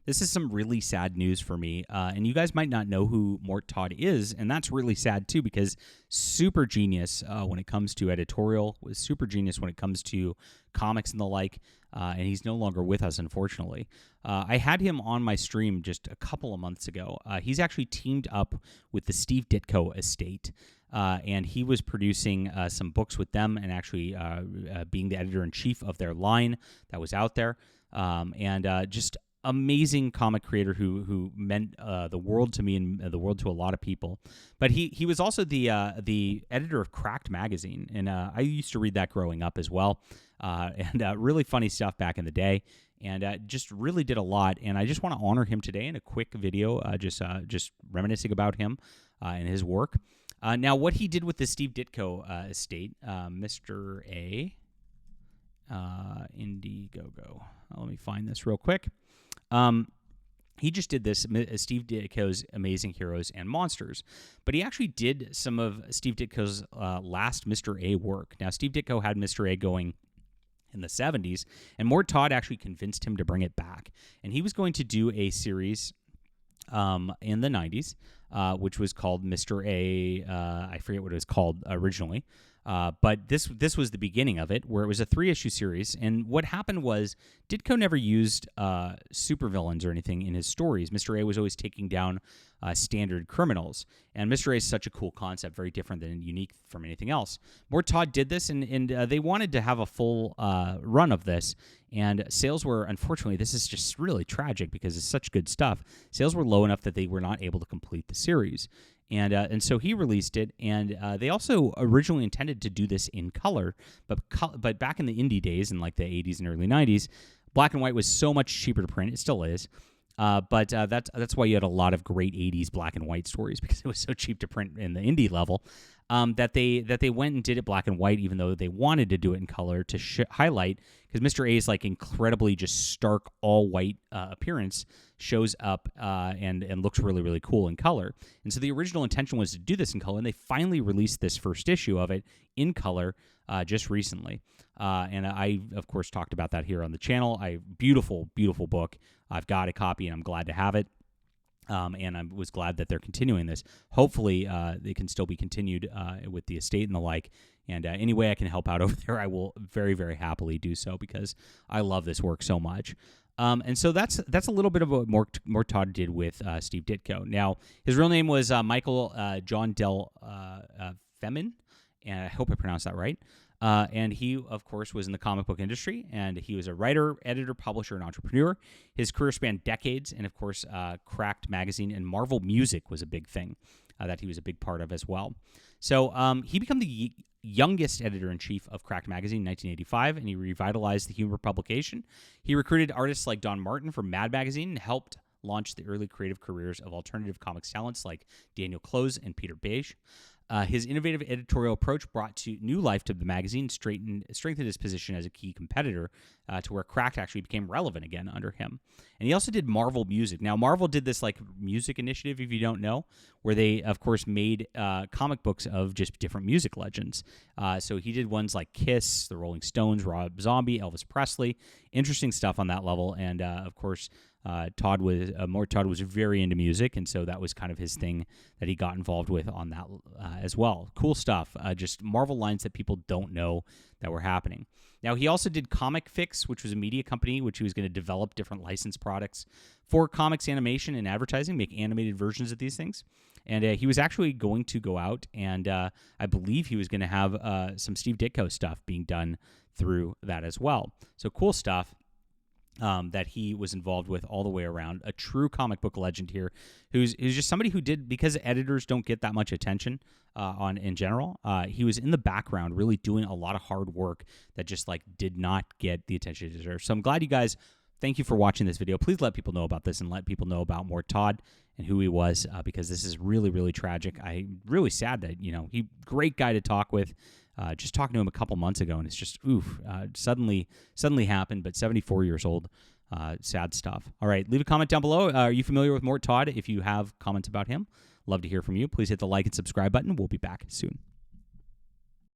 This is some really sad news for me, and you guys might not know who Mort Todd is, and that's really sad too because super genius when it comes to editorial, was super genius when it comes to comics and the like, and he's no longer with us, unfortunately. I had him on my stream just a couple of months ago. He's actually teamed up with the Steve Ditko estate, and he was producing some books with them and actually being the editor-in-chief of their line that was out there, and just amazing comic creator who meant the world to me and the world to a lot of people. But he was also the editor of Cracked magazine, and I used to read that growing up as well, and really funny stuff back in the day, and just really did a lot. And I just want to honor him today in a quick video, just reminiscing about him and his work. Now, what he did with the Steve Ditko estate, Mr. A. Indiegogo. Let me find this real quick. He just did this, Steve Ditko's Amazing Heroes and Monsters, but he actually did some of Steve Ditko's last Mr. A work. Now, Steve Ditko had Mr. A going in the 70s, and Mort Todd actually convinced him to bring it back. And he was going to do a series in the 90s, which was called Mr. A. I forget what it was called originally. But this was the beginning of it, where it was a 3-issue series. And what happened was Ditko never used supervillains or anything in his stories. Mr. A was always taking down standard criminals. And Mr. A is such a cool concept, very different than unique from anything else. Mort Todd did this, and they wanted to have a full run of this. And sales were, unfortunately, this is just really tragic because it's such good stuff. Sales were low enough that they were not able to complete the series. And so he released it, and they also originally intended to do this in color, but back in the indie days, in like the 80s and early 90s, black and white was so much cheaper to print. It still is, but that's why you had a lot of great 80s black and white stories, because it was so cheap to print in the indie level, that they went and did it black and white, even though they wanted to do it in color to highlight, because Mr. A's like incredibly just stark all white appearance shows up and looks really, really cool in color. And so the original intention was to do this in color, and they finally released this first issue of it in color just recently. And I, of course, talked about that here on the channel. Beautiful, beautiful book. I've got a copy, and I'm glad to have it. And I was glad that they're continuing this. Hopefully, they can still be continued with the estate and the like. And any way I can help out over there, I will very, very happily do so, because I love this work so much. And so that's a little bit of what Mort Todd did with Steve Ditko. Now, his real name was Michael John Del Femin, and I hope I pronounced that right. And he, of course, was in the comic book industry, and he was a writer, editor, publisher, and entrepreneur. His career spanned decades, and, of course, Cracked magazine and Marvel Music was a big thing that he was a big part of as well. So he became the youngest editor-in-chief of Cracked magazine in 1985, and he revitalized the humor publication. He recruited artists like Don Martin from Mad Magazine and helped launch the early creative careers of alternative comics talents like Daniel Close and Peter Beige. His innovative editorial approach brought to new life to the magazine, strengthened his position as a key competitor to where Cracked actually became relevant again under him. And he also did Marvel Music. Now, Marvel did this like music initiative, if you don't know, where they, of course, made comic books of just different music legends. So he did ones like Kiss, the Rolling Stones, Rob Zombie, Elvis Presley. Interesting stuff on that level. And, of course, Mort Todd was very into music, and so that was kind of his thing that he got involved with on that as well. Cool stuff. Just Marvel lines that people don't know that were happening. Now, he also did Comic Fix, which was a media company which he was going to develop different licensed products for comics, animation, and advertising, make animated versions of these things. And he was actually going to go out, and I believe he was going to have some Steve Ditko stuff being done through that as well. So cool stuff. That he was involved with all the way around. A true comic book legend here, who's just somebody who did, because editors don't get that much attention in general, he was in the background really doing a lot of hard work that just like did not get the attention it deserves. So I'm glad you guys, thank you for watching this video. Please let people know about this and let people know about Mort Todd and who he was, because this is really, really tragic. I'm really sad that, great guy to talk with. Just talking to him a couple months ago, and it's just, suddenly happened, but 74 years old. Sad stuff. All right, leave a comment down below. Are you familiar with Mort Todd? If you have comments about him, love to hear from you. Please hit the like and subscribe button. We'll be back soon.